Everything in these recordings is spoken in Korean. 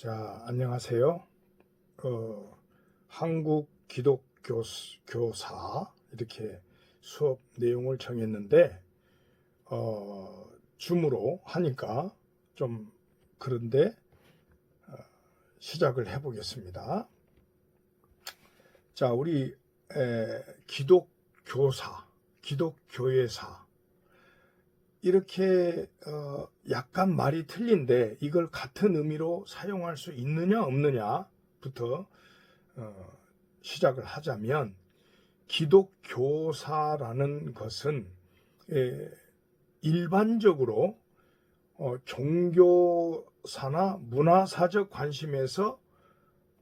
자, 안녕하세요. 한국 기독교사 이렇게 수업 내용을 정했는데 줌으로 하니까 좀 그런데 시작을 해보겠습니다. 자, 우리 기독교사, 기독교회사 이렇게 약간 말이 틀린데 이걸 같은 의미로 사용할 수 있느냐 없느냐부터 시작을 하자면, 기독교사라는 것은 일반적으로 종교사나 문화사적 관심에서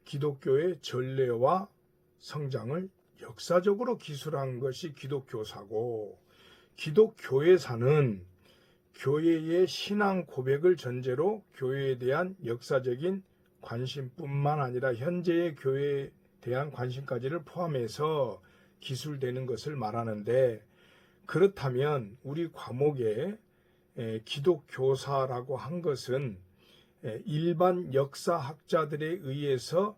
기독교의 전례와 성장을 역사적으로 기술한 것이 기독교사고, 기독교회사는 교회의 신앙 고백을 전제로 교회에 대한 역사적인 관심뿐만 아니라 현재의 교회에 대한 관심까지를 포함해서 기술되는 것을 말하는데, 그렇다면 우리 과목에 기독교사라고 한 것은 일반 역사학자들에 의해서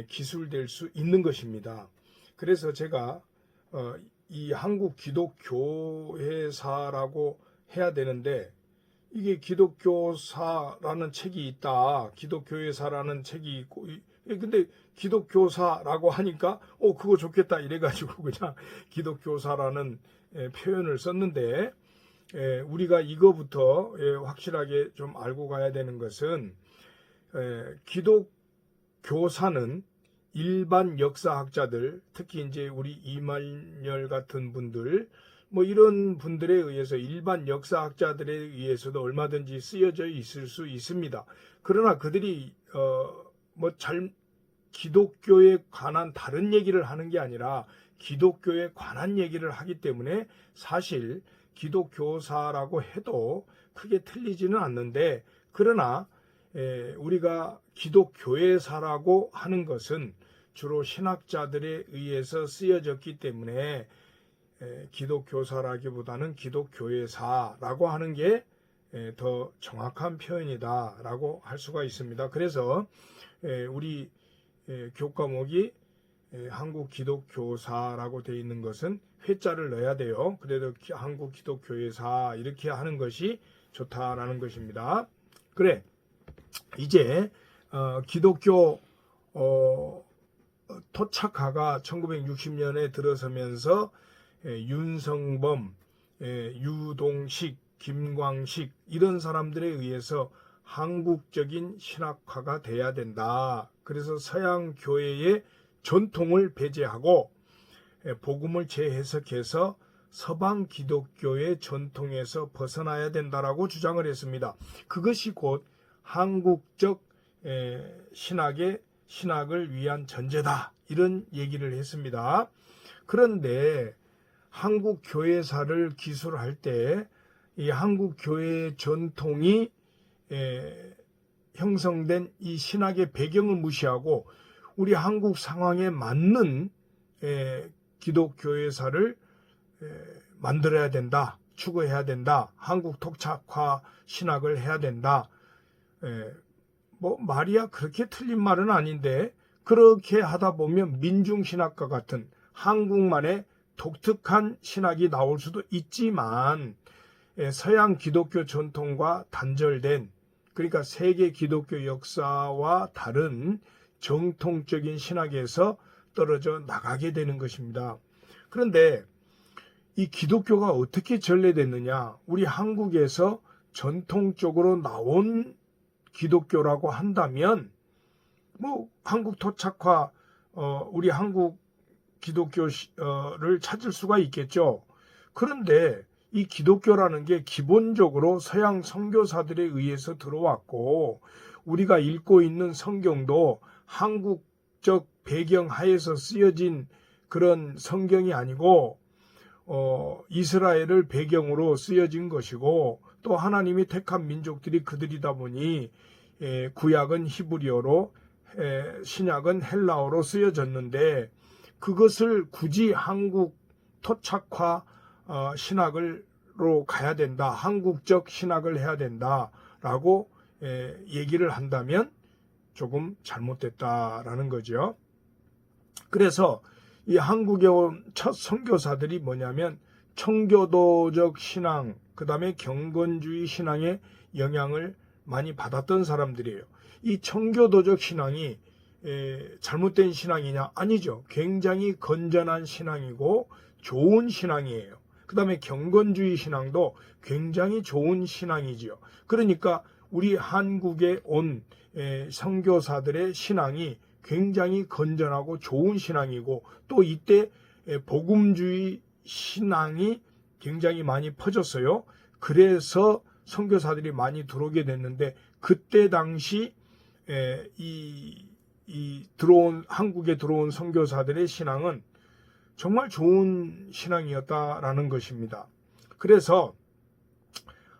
기술될 수 있는 것입니다. 그래서 제가 이 한국 기독교회사라고 해야 되는데, 이게 기독교사라는 책이 있다, 기독교회사라는 책이 있고, 근데 기독교사라고 하니까 그거 좋겠다 이래가지고 그냥 기독교사라는 표현을 썼는데, 우리가 이거부터 확실하게 좀 알고 가야 되는 것은, 기독교사는 일반 역사학자들, 특히 이제 우리 이말년 같은 분들, 이런 분들에 의해서, 일반 역사학자들에 의해서도 얼마든지 쓰여져 있을 수 있습니다. 그러나 그들이 기독교에 관한 다른 얘기를 하는 게 아니라 기독교에 관한 얘기를 하기 때문에 사실 기독교사라고 해도 크게 틀리지는 않는데, 그러나 우리가 기독교회사라고 하는 것은 주로 신학자들에 의해서 쓰여졌기 때문에 기독교사라기보다는 기독교회사라고 하는 게 더 정확한 표현이다라고 할 수가 있습니다. 그래서 우리 교과목이 한국 기독교사라고 되어 있는 것은 회자를 넣어야 돼요. 그래도 한국 기독교회사 이렇게 하는 것이 좋다라는 것입니다. 그래, 이제 기독교 토착화가 1960년에 들어서면서 윤성범, 유동식, 김광식 이런 사람들에 의해서 한국적인 신학화가 돼야 된다. 그래서 서양 교회의 전통을 배제하고 복음을 재해석해서 서방 기독교의 전통에서 벗어나야 된다라고 주장을 했습니다. 그것이 곧 한국적 신학을 위한 전제다, 이런 얘기를 했습니다. 그런데 한국 교회사를 기술할 때 이 한국 교회의 전통이 형성된 이 신학의 배경을 무시하고 우리 한국 상황에 맞는 기독교회사를 만들어야 된다, 추구해야 된다, 한국 토착화 신학을 해야 된다. 말이야 그렇게 틀린 말은 아닌데, 그렇게 하다 보면 민중신학과 같은 한국만의 독특한 신학이 나올 수도 있지만, 서양 기독교 전통과 단절된, 그러니까 세계 기독교 역사와 다른 정통적인 신학에서 떨어져 나가게 되는 것입니다. 그런데 이 기독교가 어떻게 전래됐느냐? 우리 한국에서 전통적으로 나온 기독교라고 한다면 한국 토착화, 우리 한국 기독교를 찾을 수가 있겠죠. 그런데 이 기독교라는 게 기본적으로 서양 선교사들에 의해서 들어왔고, 우리가 읽고 있는 성경도 한국적 배경 하에서 쓰여진 그런 성경이 아니고 이스라엘을 배경으로 쓰여진 것이고, 또 하나님이 택한 민족들이 그들이다 보니 구약은 히브리어로, 신약은 헬라어로 쓰여졌는데, 그것을 굳이 한국 토착화 신학으로 가야 된다, 한국적 신학을 해야 된다라고 얘기를 한다면 조금 잘못됐다라는 거죠. 그래서 이 한국에 온 첫 선교사들이 뭐냐면 청교도적 신앙, 그 다음에 경건주의 신앙의 영향을 많이 받았던 사람들이에요. 이 청교도적 신앙이 잘못된 신앙이냐? 아니죠. 굉장히 건전한 신앙이고 좋은 신앙이에요. 그 다음에 경건주의 신앙도 굉장히 좋은 신앙이지요. 그러니까 우리 한국에 온 선교사들의 신앙이 굉장히 건전하고 좋은 신앙이고, 또 이때 복음주의 신앙이 굉장히 많이 퍼졌어요. 그래서 선교사들이 많이 들어오게 됐는데, 그때 당시 한국에 들어온 선교사들의 신앙은 정말 좋은 신앙이었다라는 것입니다. 그래서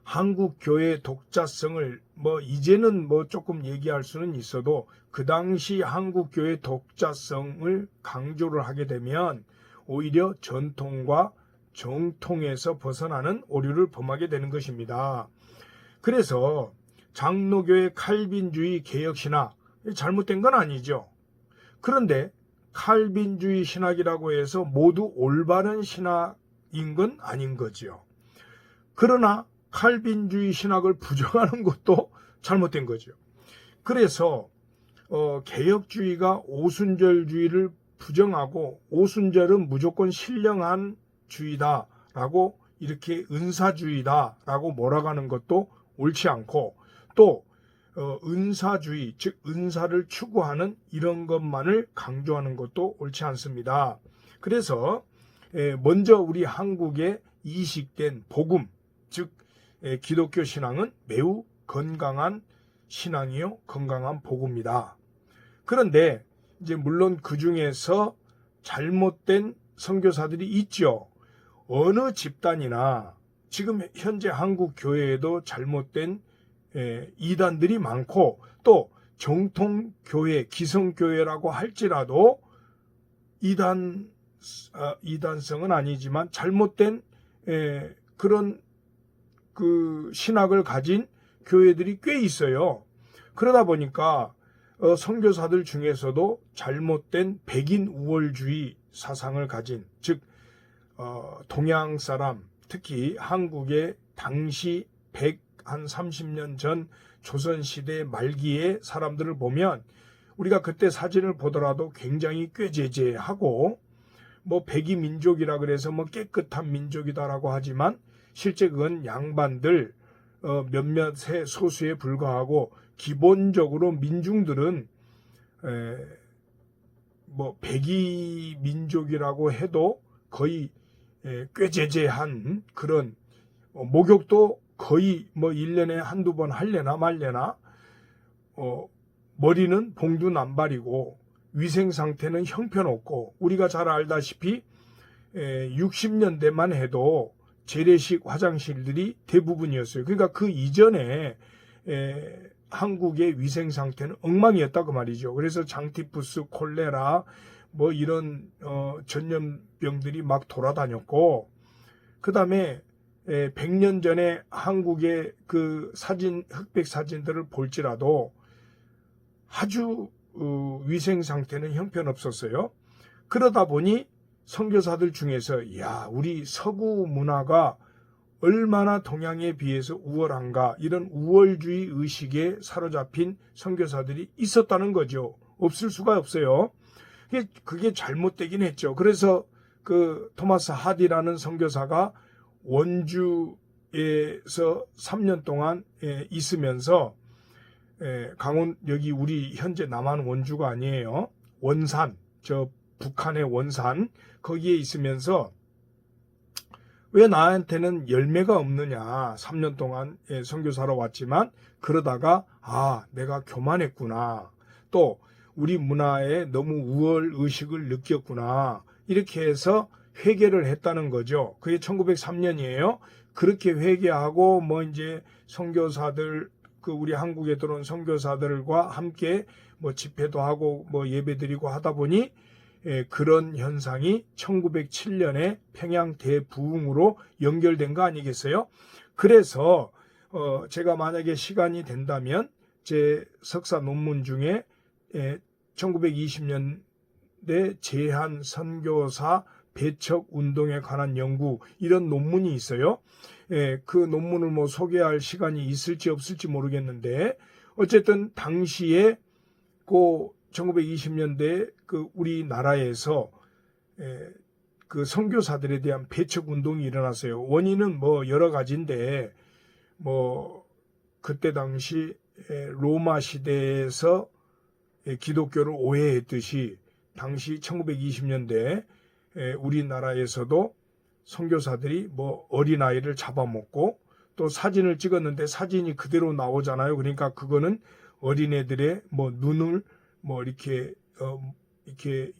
한국 교회의 독자성을 이제는 조금 얘기할 수는 있어도, 그 당시 한국 교회의 독자성을 강조를 하게 되면 오히려 전통과 정통에서 벗어나는 오류를 범하게 되는 것입니다. 그래서 장로교의 칼빈주의 개혁신학, 잘못된 건 아니죠. 그런데 칼빈주의 신학이라고 해서 모두 올바른 신학인 건 아닌 거죠. 그러나 칼빈주의 신학을 부정하는 것도 잘못된 거죠. 그래서 개혁주의가 오순절주의를 부정하고, 오순절은 무조건 신령한 주의다라고, 이렇게 은사주의다라고 몰아가는 것도 옳지 않고, 또 은사주의, 즉 은사를 추구하는 이런 것만을 강조하는 것도 옳지 않습니다. 그래서 먼저 우리 한국에 이식된 복음, 즉 기독교 신앙은 매우 건강한 신앙이요, 건강한 복음이다. 그런데 이제 물론 그 중에서 잘못된 선교사들이 있죠. 어느 집단이나 지금 현재 한국 교회에도 잘못된 이단들이 많고, 또 정통교회, 기성교회라고 할지라도 이단성은 아니지만 잘못된 그런 그 신학을 가진 교회들이 꽤 있어요. 그러다 보니까 선교사들 중에서도 잘못된 백인 우월주의 사상을 가진, 즉 동양 사람, 특히 한국의 당시 130년 전 조선시대 말기의 사람들을 보면, 우리가 그때 사진을 보더라도 굉장히 꾀죄죄하고, 백이 민족이라 그래서 깨끗한 민족이다라고 하지만 실제 그건 양반들 몇몇의 소수에 불과하고, 기본적으로 민중들은 백이 민족이라고 해도 거의 꾀죄죄한 그런, 목욕도 거의 1년에 한두 번 할래나 말래나, 머리는 봉두남발이고 위생 상태는 형편없고, 우리가 잘 알다시피 60년대만 해도 재래식 화장실들이 대부분이었어요. 그러니까 그 이전에 한국의 위생 상태는 엉망이었다 그 말이죠. 그래서 장티푸스, 콜레라 이런 전염병들이 막 돌아다녔고, 그 다음에 100년 전에 한국의 그 흑백 사진들을 볼지라도 아주 위생 상태는 형편없었어요. 그러다 보니 선교사들 중에서 우리 서구 문화가 얼마나 동양에 비해서 우월한가, 이런 우월주의 의식에 사로잡힌 선교사들이 있었다는 거죠. 없을 수가 없어요. 그게 잘못되긴 했죠. 그래서 그 토마스 하디라는 선교사가 원주에서 3년 동안 있으면서, 여기 우리 현재 남한 원주가 아니에요. 원산, 저 북한의 원산, 거기에 있으면서 왜 나한테는 열매가 없느냐, 3년 동안 선교사로 왔지만 그러다가 내가 교만했구나, 또 우리 문화에 너무 우월 의식을 느꼈구나, 이렇게 해서 회개를 했다는 거죠. 그게 1903년이에요. 그렇게 회개하고 이제 선교사들, 우리 한국에 들어온 선교사들과 함께 집회도 하고 예배드리고 하다 보니 그런 현상이 1907년에 평양 대부흥으로 연결된 거 아니겠어요? 그래서 제가 만약에 시간이 된다면 제 석사 논문 중에 1920년대 제한 선교사 배척 운동에 관한 연구 이런 논문이 있어요. 그 논문을 뭐 소개할 시간이 있을지 없을지 모르겠는데 어쨌든 당시에 그 1920년대 그 우리나라에서 그 선교사들에 대한 배척 운동이 일어났어요. 원인은 뭐 여러 가지인데 뭐 그때 당시 로마 시대에서 기독교를 오해했듯이 당시 1920년대 우리나라에서도 선교사들이 뭐 어린아이를 잡아먹고 또 사진을 찍었는데 사진이 그대로 나오잖아요. 그러니까 그거는 어린애들의 뭐 눈을 뭐 이렇게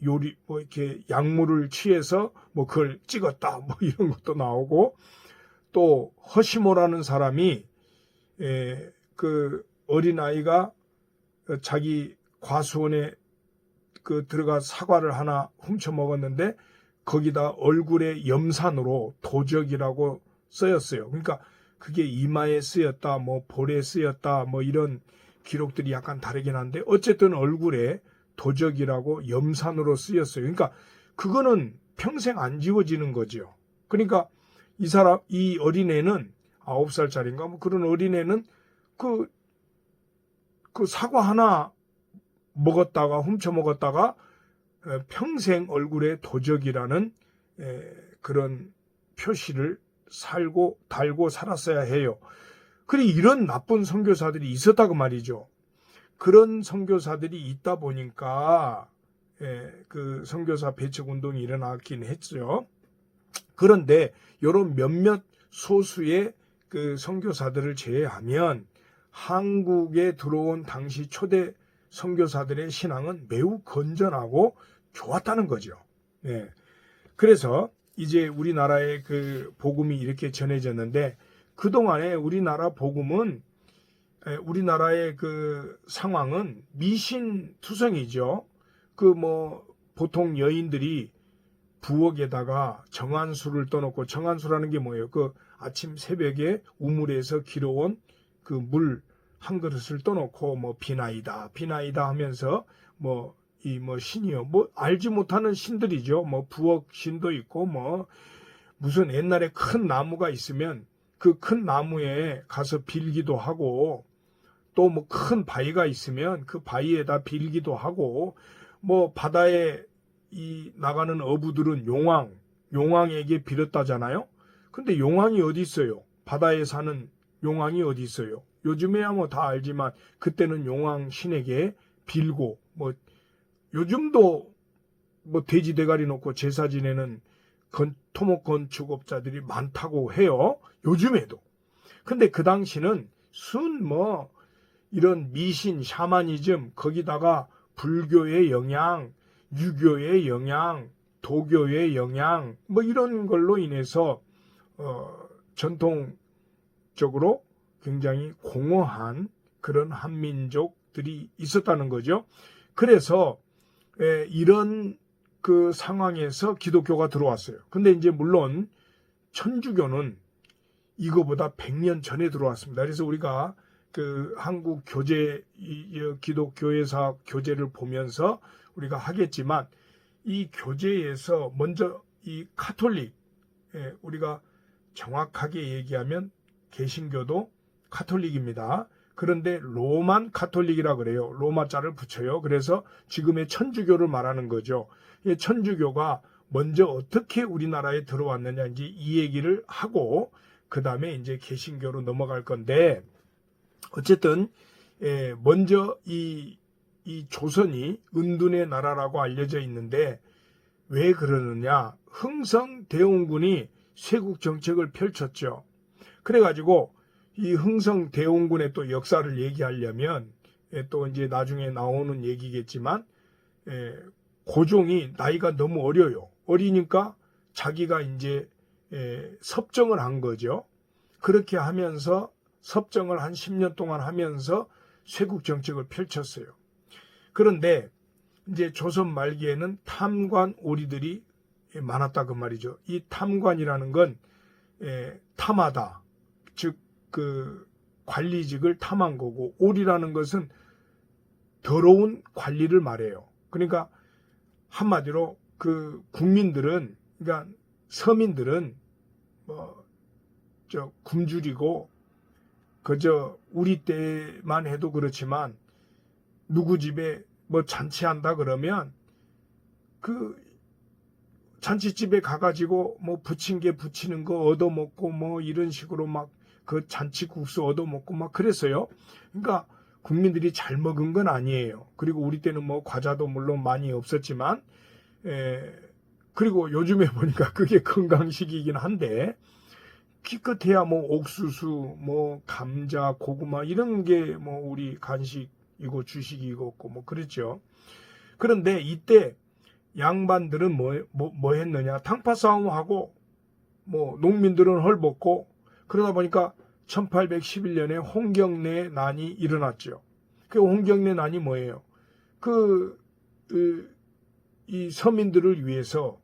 요리 뭐 이렇게 약물을 취해서 뭐 그걸 찍었다 뭐 이런 것도 나오고 또 허시모라는 사람이 그 어린아이가 자기 과수원에 그 들어가 사과를 하나 훔쳐 먹었는데 거기다 얼굴에 염산으로 도적이라고 쓰였어요. 그러니까 그게 이마에 쓰였다, 뭐 볼에 쓰였다, 뭐 이런 기록들이 약간 다르긴 한데 어쨌든 얼굴에 도적이라고 염산으로 쓰였어요. 그러니까 그거는 평생 안 지워지는 거죠. 그러니까 이 어린애는 9살짜리인가 뭐 그런 어린애는 그 사과 하나 먹었다가 훔쳐 먹었다가 평생 얼굴에 도적이라는 그런 표시를 달고 살았어야 해요. 그리고 이런 나쁜 선교사들이 있었다고 말이죠. 그런 선교사들이 있다 보니까 그 선교사 배척 운동이 일어났긴 했죠. 그런데 이런 몇몇 소수의 그 선교사들을 제외하면 한국에 들어온 당시 초대 선교사들의 신앙은 매우 건전하고 좋았다는 거죠. 그래서 이제 우리나라의 그 복음이 이렇게 전해졌는데 그동안에 우리나라 복음은 우리나라의 그 상황은 미신투성이죠. 그 뭐 보통 여인들이 부엌에다가 정한수를 떠놓고 정한수라는 게 뭐예요? 그 아침 새벽에 우물에서 길어온 그 물 한 그릇을 떠놓고 뭐 비나이다 하면서 뭐 신이요 뭐 알지 못하는 신들이죠. 뭐 부엌 신도 있고 뭐 무슨 옛날에 큰 나무가 있으면 그 큰 나무에 가서 빌기도 하고 또 뭐 큰 바위가 있으면 그 바위에다 빌기도 하고 뭐 바다에 나가는 어부들은 용왕에게 빌었다잖아요. 근데 용왕이 어디 있어요? 바다에 사는 용왕이 어디 있어요? 요즘에야 뭐 다 알지만 그때는 용왕 신에게 빌고 뭐 요즘도 뭐 돼지 대가리 놓고 제사 지내는 토목 건축업자들이 많다고 해요. 요즘에도. 근데 그 당시는 뭐 이런 미신, 샤머니즘 거기다가 불교의 영향, 유교의 영향, 도교의 영향 뭐 이런 걸로 인해서 전통적으로 굉장히 공허한 그런 한민족들이 있었다는 거죠. 그래서 이런 그 상황에서 기독교가 들어왔어요. 근데 이제 물론 천주교는 이거보다 100년 전에 들어왔습니다. 그래서 우리가 그 한국 기독교회사 교재를 보면서 우리가 하겠지만 이 교재에서 먼저 이 카톨릭, 우리가 정확하게 얘기하면 개신교도 카톨릭입니다. 그런데 로만 카톨릭이라 그래요. 로마자를 붙여요. 그래서 지금의 천주교를 말하는 거죠. 천주교가 먼저 어떻게 우리나라에 들어왔느냐 이제 이 얘기를 하고 그 다음에 이제 개신교로 넘어갈 건데 어쨌든 먼저 이 조선이 은둔의 나라라고 알려져 있는데 왜 그러느냐? 흥성대원군이 쇄국 정책을 펼쳤죠. 그래가지고 이 흥성대원군의 또 역사를 얘기하려면 또 이제 나중에 나오는 얘기겠지만 고종이 나이가 너무 어려요. 어리니까 자기가 이제 섭정을 한 거죠. 그렇게 하면서 섭정을 한 10년 동안 하면서 쇄국 정책을 펼쳤어요. 그런데 이제 조선 말기에는 탐관 오리들이 많았다 그 말이죠. 이 탐관이라는 건 탐하다, 즉 그 관리직을 탐한 거고, 옳이라는 것은 더러운 관리를 말해요. 그러니까 한마디로 그 국민들은, 그러니까 서민들은 굶주리고 그저 우리 때만 해도 그렇지만 누구 집에 뭐 잔치한다 그러면 그 잔치집에 가가지고 뭐 부침개 부치는 거 얻어먹고 뭐 이런 식으로 막 그 잔치국수 얻어먹고 막 그랬어요. 그러니까 국민들이 잘 먹은 건 아니에요. 그리고 우리 때는 뭐 과자도 물론 많이 없었지만, 그리고 요즘에 보니까 그게 건강식이긴 한데, 기껏해야 뭐 옥수수, 뭐 감자, 고구마 이런 게 뭐 우리 간식이고 주식이고 뭐 그랬죠. 그런데 이때 양반들은 뭐 했느냐? 당파 싸움하고 뭐 농민들은 헐벗고 그러다 보니까 1811년에 홍경래 난이 일어났죠. 그 홍경래 난이 뭐예요? 이 서민들을 위해서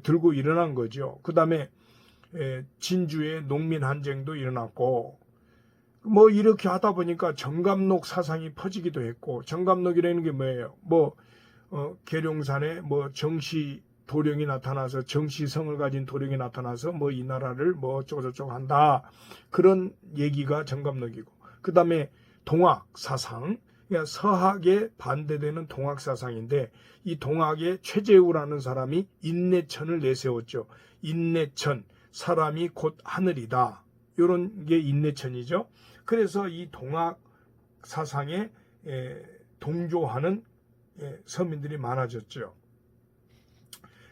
들고 일어난 거죠. 그 다음에 진주에 농민 한쟁도 일어났고 뭐 이렇게 하다 보니까 정감록 사상이 퍼지기도 했고, 정감록이라는 게 뭐예요? 계룡산에 뭐 정시 도령이 나타나서 정시성을 가진 도령이 나타나서 뭐 이 나라를 뭐 어쩌고저쩌고 한다, 그런 얘기가 정감록이고, 그 다음에 동학 사상, 그러니까 서학에 반대되는 동학 사상인데, 이 동학에 최재우라는 사람이 인내천을 내세웠죠. 인내천, 사람이 곧 하늘이다, 이런 게 인내천이죠. 그래서 이 동학 사상에 동조하는 서민들이 많아졌죠.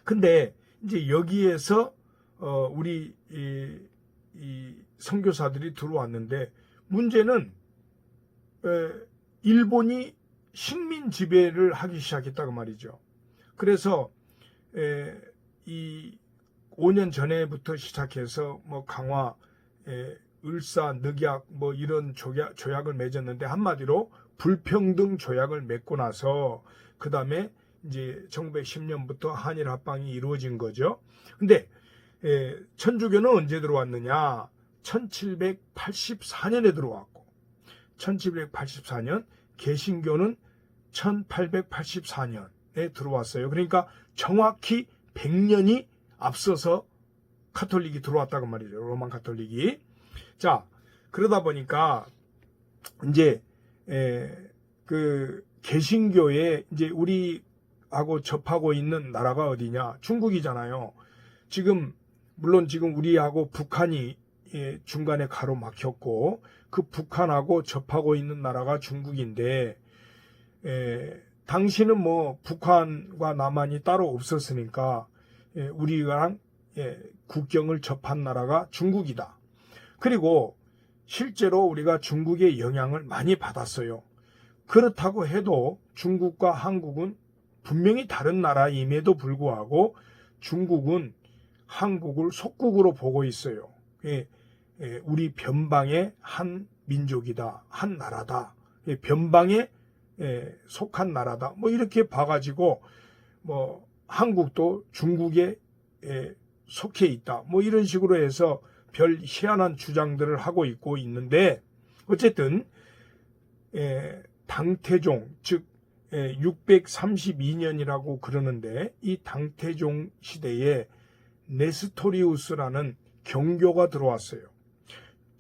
근데 이제 여기에서 우리 이 선교사들이 들어왔는데, 문제는 일본이 식민 지배를 하기 시작했다고 말이죠. 그래서 이 5년 전에부터 시작해서 뭐 강화, 을사, 늑약 뭐 이런 조약을 맺었는데, 한마디로 불평등 조약을 맺고 나서 그 다음에 이제 1910년부터 한일 합방이 이루어진 거죠. 근데 천주교는 언제 들어왔느냐? 1784년에 들어왔고, 1784년, 개신교는 1884년에 들어왔어요. 그러니까 정확히 100년이 앞서서 카톨릭이 들어왔다고 말이죠. 로만 카톨릭이. 자, 그러다 보니까 이제 그 개신교에 이제 우리하고 접하고 있는 나라가 어디냐? 중국이잖아요. 물론 지금 우리하고 북한이 중간에 가로막혔고, 그 북한하고 접하고 있는 나라가 중국인데, 당시는 뭐 북한과 남한이 따로 없었으니까 우리랑 국경을 접한 나라가 중국이다. 그리고 실제로 우리가 중국의 영향을 많이 받았어요. 그렇다고 해도 중국과 한국은 분명히 다른 나라임에도 불구하고 중국은 한국을 속국으로 보고 있어요. 우리 변방의 한 민족이다, 한 나라다, 변방에 속한 나라다, 뭐 이렇게 봐가지고 뭐 한국도 중국에 속해 있다, 뭐 이런 식으로 해서 별 희한한 주장들을 하고 있는데, 어쨌든 당태종, 즉 632년이라고 그러는데, 이 당태종 시대에 네스토리우스라는 경교가 들어왔어요.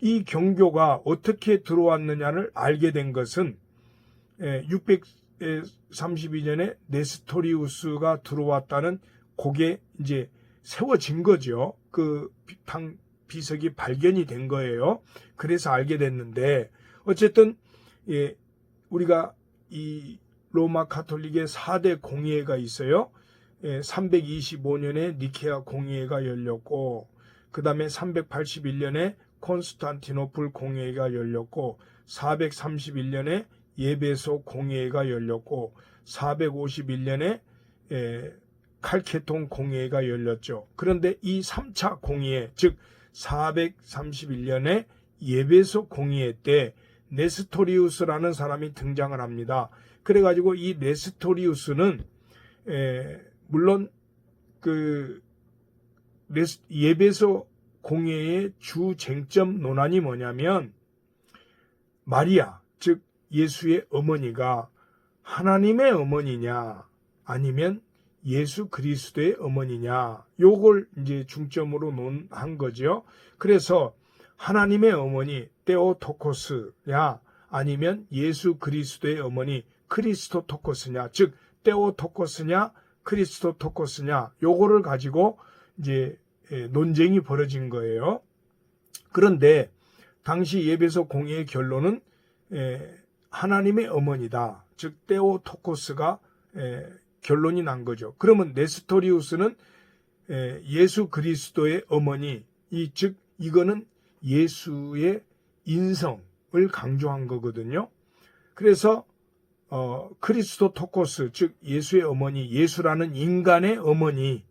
이 경교가 어떻게 들어왔느냐를 알게 된 것은 632년에 네스토리우스가 들어왔다는 그게 이제 세워진 거죠. 그 당 비석이 발견이 된 거예요. 그래서 알게 됐는데, 어쨌든 우리가 이 로마 카톨릭의 4대 공의회가 있어요. 325년에 니케아 공의회가 열렸고, 그 다음에 381년에 콘스탄티노플 공의회가 열렸고, 431년에 예베소 공의회가 열렸고, 451년에 칼케톤 공의회가 열렸죠. 그런데 이 3차 공의회, 즉 431년에 예베소 공의회 때 네스토리우스라는 사람이 등장을 합니다. 그래가지고 이 네스토리우스는 물론 그 예베소 공의회의 주 쟁점 논안이 뭐냐면, 마리아, 즉 예수의 어머니가 하나님의 어머니냐 아니면 예수 그리스도의 어머니냐, 요걸 이제 중점으로 논한 거죠. 그래서 하나님의 어머니 테오토코스냐 아니면 예수 그리스도의 어머니 크리스토토코스냐, 즉 테오토코스냐 크리스토토코스냐, 요거를 가지고 이제 논쟁이 벌어진 거예요. 그런데 당시 예배소 공의의 결론은 하나님의 어머니다, 즉 테오토코스가 결론이 난 거죠. 그러면 네스토리우스는 예수 그리스도의 어머니, 즉 이거는 예수의 인성을 강조한 거거든요. 그래서 크리스토토코스, 즉 예수의 어머니, 예수라는 인간의 어머니,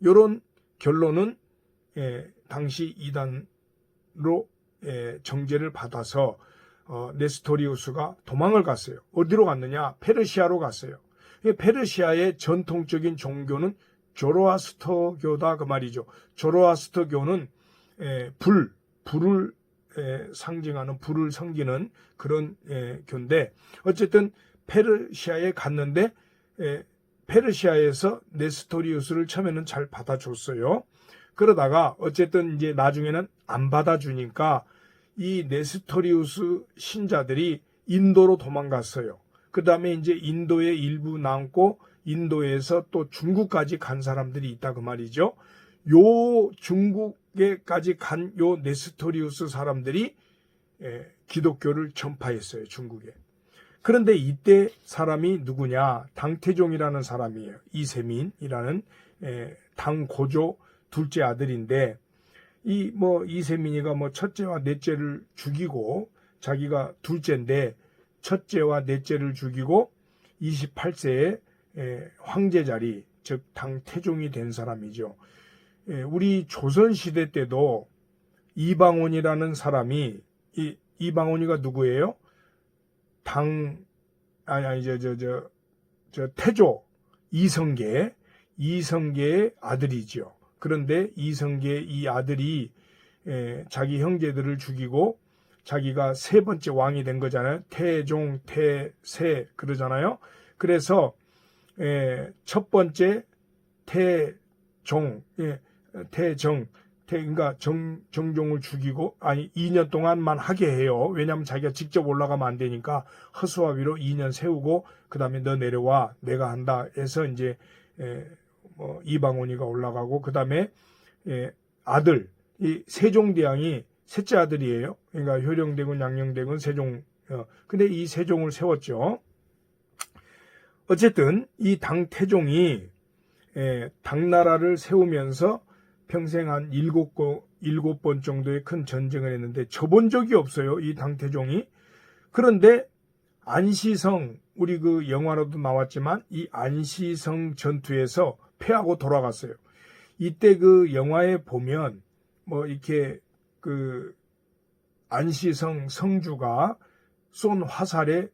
이런 결론은 당시 이단으로 정죄를 받아서 네스토리우스가 도망을 갔어요. 어디로 갔느냐? 페르시아로 갔어요. 페르시아의 전통적인 종교는 조로아스터교다 그 말이죠. 조로아스터교는 불을 상징하는, 불을 섬기는 그런 교인데, 어쨌든 페르시아에 갔는데 페르시아에서 네스토리우스를 처음에는 잘 받아줬어요. 그러다가 어쨌든 이제 나중에는 안 받아주니까 이 네스토리우스 신자들이 인도로 도망갔어요. 그 다음에 이제 인도에 일부 남고 인도에서 또 중국까지 간 사람들이 있다 그 말이죠. 요 중국에까지 간 요 네스토리우스 사람들이 기독교를 전파했어요, 중국에. 그런데 이때 사람이 누구냐? 당태종이라는 사람이에요. 이세민이라는 당 고조 둘째 아들인데, 이세민이가 첫째와 넷째를 죽이고, 자기가 둘째인데 첫째와 넷째를 죽이고 28세에 황제 자리, 즉 당태종이 된 사람이죠. 우리 조선시대 때도 이방원이라는 사람이, 이방원이가 누구예요? 태조, 이성계의 아들이죠. 그런데 이성계의 이 아들이 자기 형제들을 죽이고 자기가 세 번째 왕이 된 거잖아요. 태종, 태세 그러잖아요. 그래서 첫 번째 그러니까 정종을 죽이고 2년 동안만 하게 해요. 왜냐하면 자기가 직접 올라가면 안 되니까 허수아비로 2년 세우고 그 다음에 너 내려와 내가 한다 해서 이제 이방원이가 올라가고, 그 다음에 아들 이 세종대왕이 셋째 아들이에요. 그러니까 효령대군, 양녕대군, 세종. 근데 이 세종을 세웠죠. 어쨌든 이 당태종이 당나라를 세우면서 평생 한 7번 정도의 큰 전쟁을 했는데 져본 적이 없어요, 이 당태종이. 그런데 안시성, 우리 그 영화로도 나왔지만 이 안시성 전투에서 패하고 돌아갔어요. 이때 그 영화에 보면 이렇게 그 안시성 성주가 쏜 화살에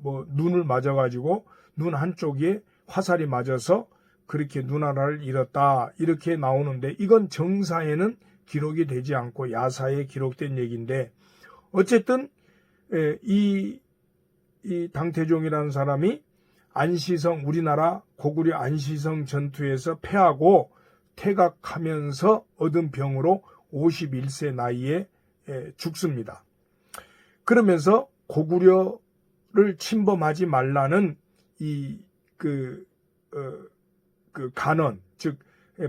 눈을 맞아가지고 눈 한쪽에 화살이 맞아서 그렇게 눈하나를 잃었다, 이렇게 나오는데 이건 정사에는 기록이 되지 않고 야사에 기록된 얘기인데, 어쨌든 이 당태종이라는 사람이 안시성, 우리나라 고구려 안시성 전투에서 패하고 퇴각하면서 얻은 병으로 51세 나이에 죽습니다. 그러면서 고구려를 침범하지 말라는 그 간언, 즉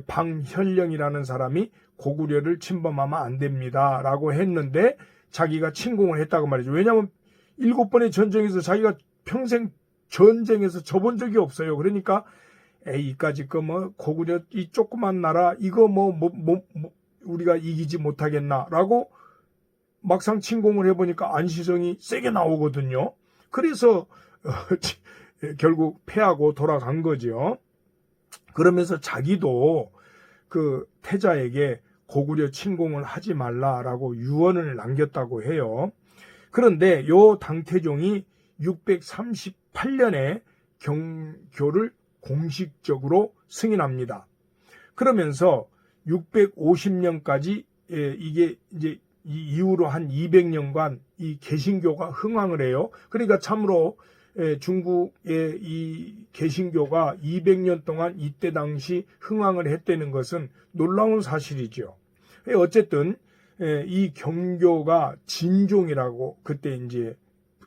방현령이라는 사람이 고구려를 침범하면 안 됩니다 라고 했는데 자기가 침공을 했다고 말이죠. 왜냐하면 7번의 전쟁에서 자기가 평생 전쟁에서 져본 적이 없어요. 그러니까 이까짓 거 고구려 이 조그만 나라 이거 우리가 이기지 못하겠나라고 막상 침공을 해보니까 안시성이 세게 나오거든요. 그래서 결국 패하고 돌아간 거죠. 그러면서 자기도 그 태자에게 고구려 침공을 하지 말라라고 유언을 남겼다고 해요. 그런데 요 당태종이 638년에 경교를 공식적으로 승인합니다. 그러면서 650년까지 이게 이제 이 이후로 한 200년간 이 개신교가 흥왕을 해요. 그러니까 참으로 중국의 이 개신교가 200년 동안 이때 당시 흥왕을 했다는 것은 놀라운 사실이죠. 어쨌든 이 경교가 진종이라고 그때 이제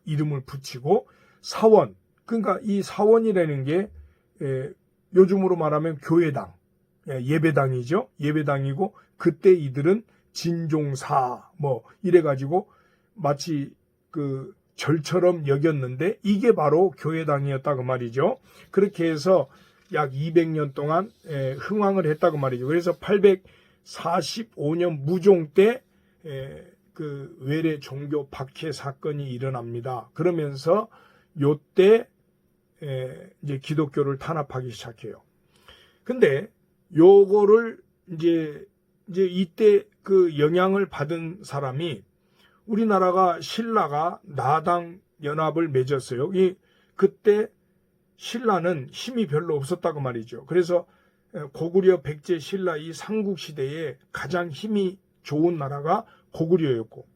이름을 붙이고 사원, 그러니까 이 사원이라는 게 요즘으로 말하면 교회당, 예배당이죠. 예배당이고 그때 이들은 진종사 뭐 이래가지고 마치 그 절처럼 여겼는데 이게 바로 교회당이었다고 말이죠. 그렇게 해서 약 200년 동안 흥왕을 했다고 말이죠. 그래서 845년 무종 때 그 외래 종교 박해 사건이 일어납니다. 그러면서 요때 이제 기독교를 탄압하기 시작해요. 근데 요거를 이제 이때 그 영향을 받은 사람이 우리나라가 신라가 나당 연합을 맺었어요. 그때 신라는 힘이 별로 없었다고 말이죠. 그래서 고구려, 백제, 신라 이 삼국시대에 가장 힘이 좋은 나라가 고구려였고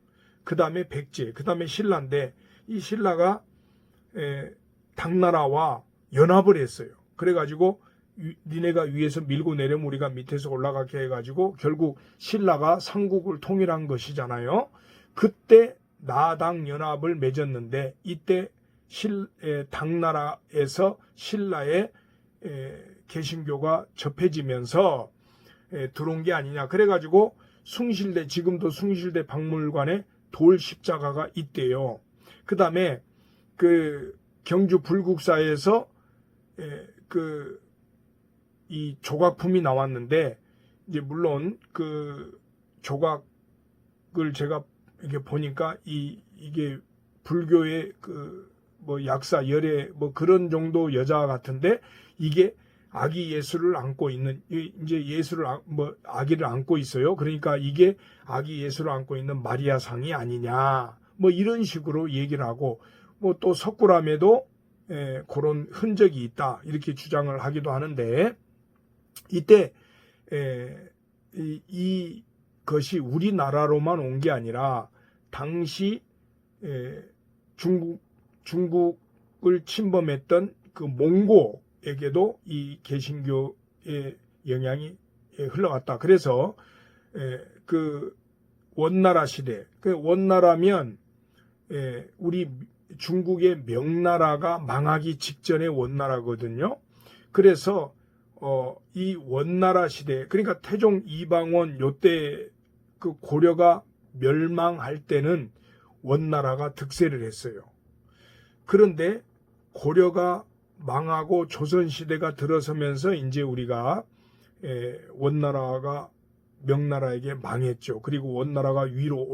그 다음에 백제, 그 다음에 신라인데 이 신라가 당나라와 연합을 했어요. 그래가지고 니네가 위에서 밀고 내려면 우리가 밑에서 올라가게 해가지고 결국 신라가 삼국을 통일한 것이잖아요. 그때 나당 연합을 맺었는데 이때 당나라에서 신라의 개신교가 접해지면서 들어온 게 아니냐. 그래가지고 숭실대, 지금도 숭실대 박물관에 돌 십자가가 있대요. 그 다음에 그 경주 불국사에서 이 조각품이 나왔는데 이제 물론 그 조각을 제가 이게 보니까 이게 불교의 그 뭐 약사 열애 뭐 그런 정도 여자 같은데 이게 아기 예수를 안고 있는 이제 예수를 뭐 아기를 안고 있어요. 그러니까 이게 아기 예수를 안고 있는 마리아 상이 아니냐 뭐 이런 식으로 얘기를 하고 뭐 또 석굴암에도 그런 흔적이 있다 이렇게 주장을 하기도 하는데 이때 이것이 우리나라로만 온 게 아니라 당시 중국을 침범했던 그 몽고에게도 이 개신교의 영향이 흘러갔다. 그래서 그 원나라 시대, 그 원나라면 우리 중국의 명나라가 망하기 직전의 원나라거든요. 그래서 이 원나라 시대, 그러니까 태종 이방원 요때 그 고려가 멸망할 때는 원나라가 득세를 했어요. 그런데 고려가 망하고 조선시대가 들어서면서 이제 우리가 원나라가 명나라에게 망했죠. 그리고 원나라가 위로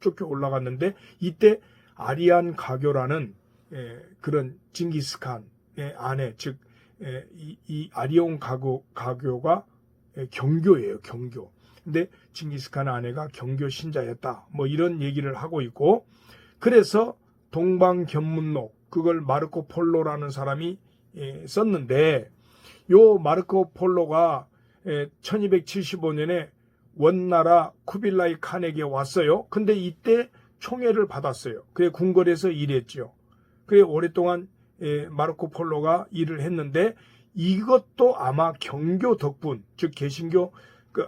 쫓겨 올라갔는데 이때 아리안 가교라는 그런 징기스칸의 아내, 즉 이 아리온 가교가 경교예요. 경교. 근데 징기스칸 아내가 경교 신자였다. 뭐 이런 얘기를 하고 있고 그래서 동방견문록 그걸 마르코 폴로라는 사람이 썼는데 요 마르코 폴로가 1275년에 원나라 쿠빌라이 칸에게 왔어요. 근데 이때 총애를 받았어요. 그래 궁궐에서 일했죠. 그래 오랫동안 마르코 폴로가 일을 했는데 이것도 아마 경교 덕분, 즉 개신교 그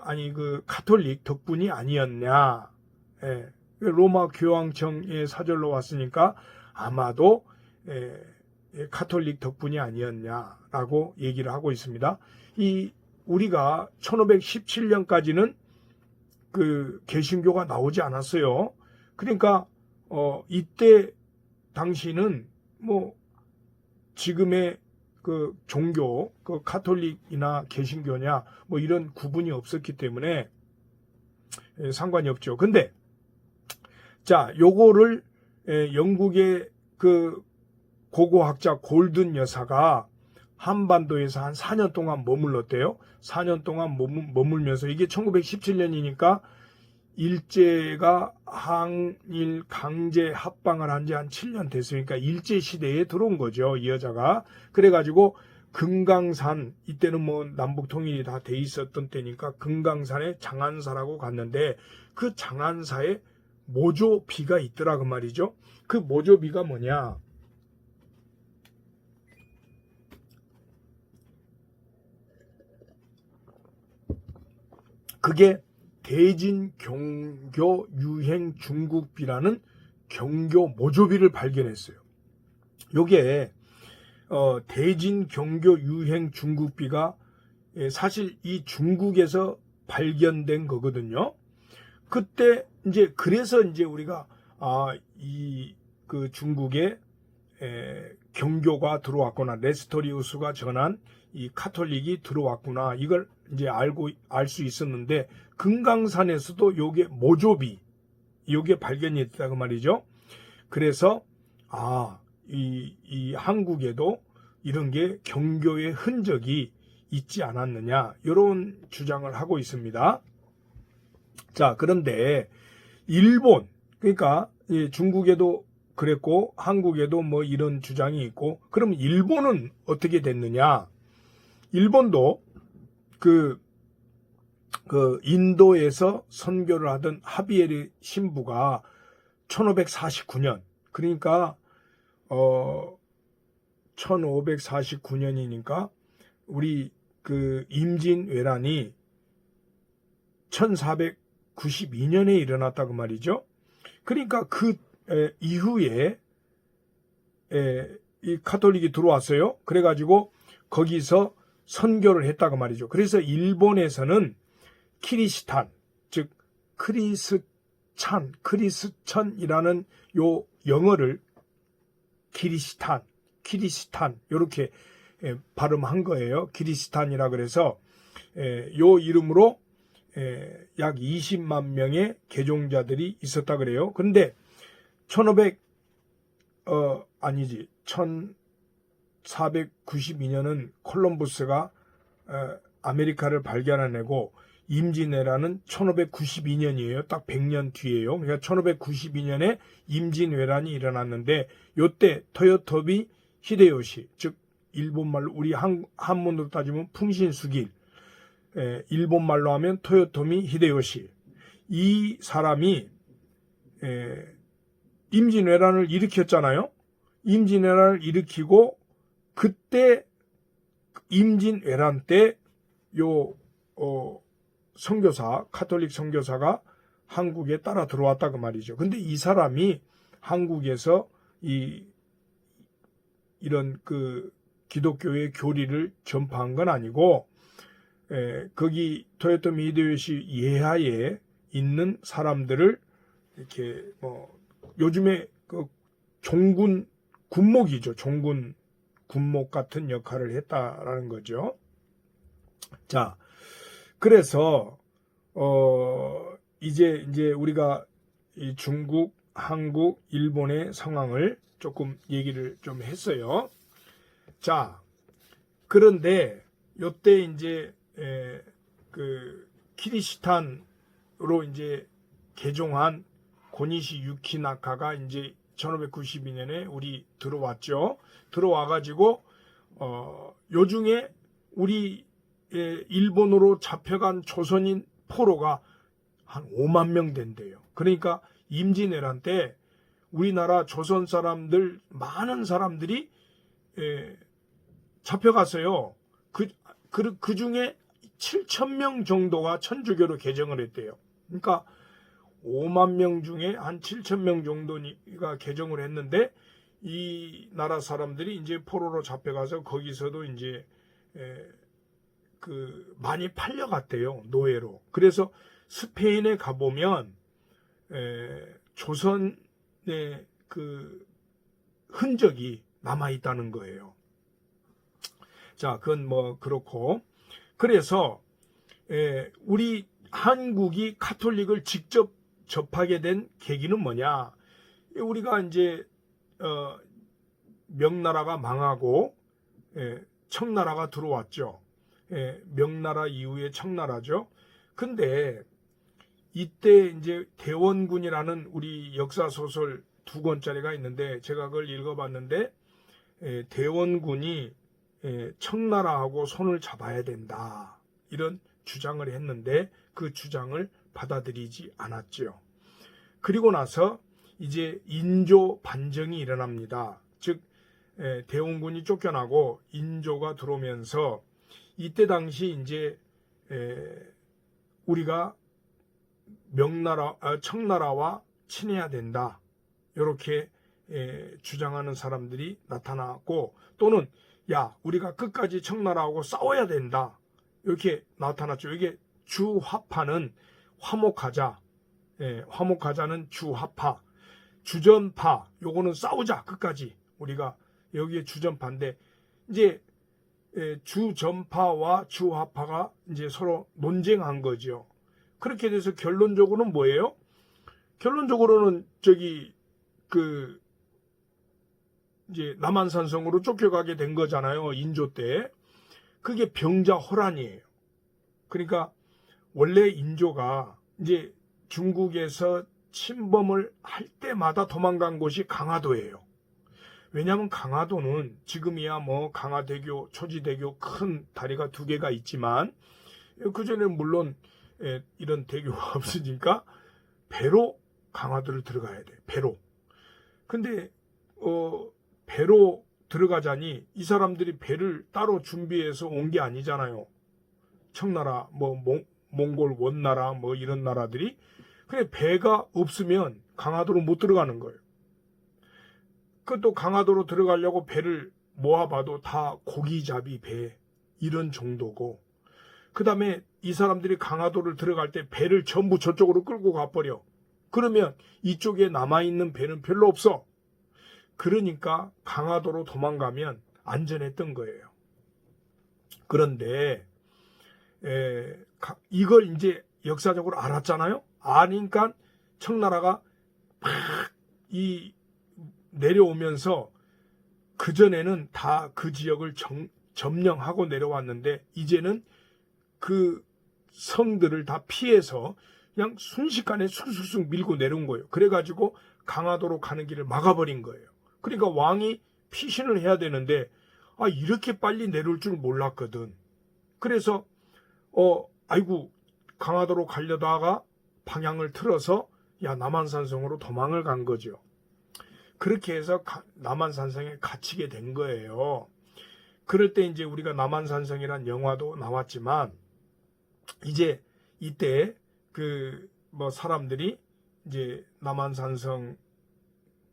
가톨릭 덕분이 아니었냐. 로마 교황청의 사절로 왔으니까 아마도 가톨릭 덕분이 아니었냐라고 얘기를 하고 있습니다. 우리가 1517년까지는 그 개신교가 나오지 않았어요. 그러니까 이때 당시는 뭐 지금의 그 종교, 그 가톨릭이나 개신교냐 뭐 이런 구분이 없었기 때문에 상관이 없죠. 근데 자, 요거를 영국의 그 고고학자 골든 여사가 한반도에서 한 4년 동안 머물렀대요. 4년 동안 머물면서 이게 1917년이니까 일제가 항일 강제 합방을 한 지 한 7년 됐으니까 일제 시대에 들어온 거죠. 이 여자가. 그래가지고 금강산, 이때는 뭐 남북 통일이 다 돼 있었던 때니까 금강산에 장안사라고 갔는데 그 장안사에 모조비가 있더라 그 말이죠. 그 모조비가 뭐냐? 그게 대진경교 유행 중국비라는 경교 모조비를 발견했어요. 요게 대진경교 유행 중국비가 사실 이 중국에서 발견된 거거든요. 그때 이제 그래서 이제 우리가 이 그 중국에 경교가 들어왔구나, 네스토리우스가 전한 이 카톨릭이 들어왔구나, 이걸 이제 알 수 있었는데 금강산에서도 요게 모조비, 요게 발견이 됐다 그 말이죠. 그래서 이 한국에도 이런 게 경교의 흔적이 있지 않았느냐, 이런 주장을 하고 있습니다. 자, 그런데 일본, 그러니까 중국에도 그랬고 한국에도 뭐 이런 주장이 있고, 그럼 일본은 어떻게 됐느냐? 일본도 그 인도에서 선교를 하던 하비에리 신부가 1549년, 그러니까 1549년이니까 우리 그 임진왜란이 1492년에 일어났다고 말이죠. 그러니까 그 이후에 이 카톨릭이 들어왔어요. 그래가지고 거기서 선교를 했다고 말이죠. 그래서 일본에서는 키리스탄, 즉 크리스천이라는 요 영어를 키리스탄 이렇게 발음한 거예요. 키리스탄이라 그래서 요 이름으로 약 20만 명의 개종자들이 있었다 그래요. 그런데 1492년은 콜럼부스가 아메리카를 발견해내고 임진왜란은 1592년이에요. 딱 100년 뒤에요. 그러니까 1592년에 임진왜란이 일어났는데 요때 토요토미 히데요시, 즉 일본말로 우리 한문으로 따지면 풍신수길, 일본말로 하면 토요토미 히데요시, 이 사람이 임진왜란을 일으켰잖아요. 임진왜란을 일으키고 그때 임진왜란 때 요 선교사, 카톨릭 선교사가 한국에 따라 들어왔다 그 말이죠. 근데 이 사람이 한국에서 이런 그 기독교의 교리를 전파한 건 아니고 거기 토요토미 히데요시 예하에 있는 사람들을 이렇게 뭐 요즘에 그 종군 군목이죠. 종군 군목 같은 역할을 했다라는 거죠. 자, 그래서 이제 우리가 이 중국, 한국, 일본의 상황을 조금 얘기를 좀 했어요. 자, 그런데 요때 이제 그 키리시탄으로 이제 개종한 고니시 유키나카가 이제 1592년에 우리 들어왔죠. 들어와가지고 요중에 우리 일본으로 잡혀간 조선인 포로가 한 5만 명 된대요. 그러니까 임진왜란 때 우리나라 조선 사람들 많은 사람들이 잡혀갔어요. 그 중에 7,000명 정도가 천주교로 개정을 했대요. 그러니까 5만 명 중에 한 7,000명 정도가 개정을 했는데 이 나라 사람들이 이제 포로로 잡혀가서 거기서도 이제 그 많이 팔려갔대요. 노예로. 그래서 스페인에 가보면 조선의 그 흔적이 남아 있다는 거예요. 자, 그건 뭐 그렇고, 그래서 우리 한국이 카톨릭을 직접 접하게 된 계기는 뭐냐? 우리가 이제 명나라가 망하고 청나라가 들어왔죠. 명나라 이후에 청나라죠. 근데 이때 이제 대원군이라는 우리 역사 소설 2권짜리가 있는데 제가 그걸 읽어봤는데 대원군이 청나라하고 손을 잡아야 된다. 이런 주장을 했는데 그 주장을 받아들이지 않았죠. 그리고 나서 이제 인조 반정이 일어납니다. 즉 대원군이 쫓겨나고 인조가 들어오면서 이때 당시 이제 우리가 청나라와 친해야 된다. 이렇게 주장하는 사람들이 나타났고, 또는 야, 우리가 끝까지 청나라하고 싸워야 된다. 이렇게 나타났죠. 이게 주화파는 화목하자. 화목하자는 주화파. 주전파, 요거는 싸우자 끝까지. 우리가 여기에 주전파인데, 이제 주전파와 주화파가 이제 서로 논쟁한 거죠. 그렇게 돼서 결론적으로는 뭐예요? 결론적으로는 이제 남한산성으로 쫓겨가게 된 거잖아요. 인조 때. 그게 병자호란이에요. 그러니까 원래 인조가 이제 중국에서 침범을 할 때마다 도망간 곳이 강화도예요. 왜냐하면 강화도는 지금이야 뭐 강화대교, 초지대교 큰 다리가 2개가 있지만 그전에는 물론 이런 대교가 없으니까 배로 강화도를 들어가야 돼. 배로. 근데 배로 들어가자니 이 사람들이 배를 따로 준비해서 온 게 아니잖아요. 청나라, 몽골 원나라 뭐 이런 나라들이. 근데 배가 없으면 강화도로 못 들어가는 거예요. 그것도 강화도로 들어가려고 배를 모아봐도 다 고기잡이 배 이런 정도고, 그 다음에 이 사람들이 강화도를 들어갈 때 배를 전부 저쪽으로 끌고 가버려. 그러면 이쪽에 남아있는 배는 별로 없어. 그러니까 강화도로 도망가면 안전했던 거예요. 그런데 이걸 이제 역사적으로 알았잖아요. 아니까 청나라가 막 내려오면서 그전에는 다 그 지역을 점령하고 내려왔는데 이제는 그 성들을 다 피해서 그냥 순식간에 쑥쑥쑥 밀고 내려온 거예요. 그래가지고 강화도로 가는 길을 막아버린 거예요. 그러니까 왕이 피신을 해야 되는데 이렇게 빨리 내려올 줄 몰랐거든. 그래서 아이고 강화도로 가려다가 방향을 틀어서 남한산성으로 도망을 간 거죠. 그렇게 해서 남한산성에 갇히게 된 거예요. 그럴 때 이제 우리가 남한산성이란 영화도 나왔지만 이제 이때 사람들이 이제 남한산성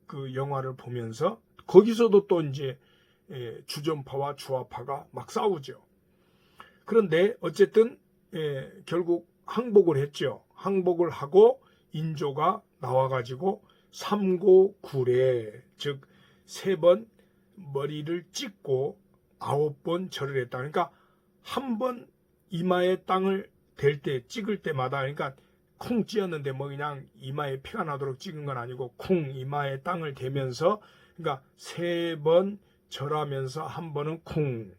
그 영화를 보면서 거기서도 또 이제 주전파와 주화파가 막 싸우죠. 그런데 어쨌든 결국 항복을 했죠. 항복을 하고 인조가 나와가지고 삼고구례, 즉 3번 머리를 찍고 9번 절을 했다. 그러니까 한 번 이마에 땅을 댈 때 찍을 때마다, 그러니까 쿵 찧었는데 그냥 이마에 피가 나도록 찍은 건 아니고 쿵 이마에 땅을 대면서, 그러니까 3번 절하면서 한 번은 쿵,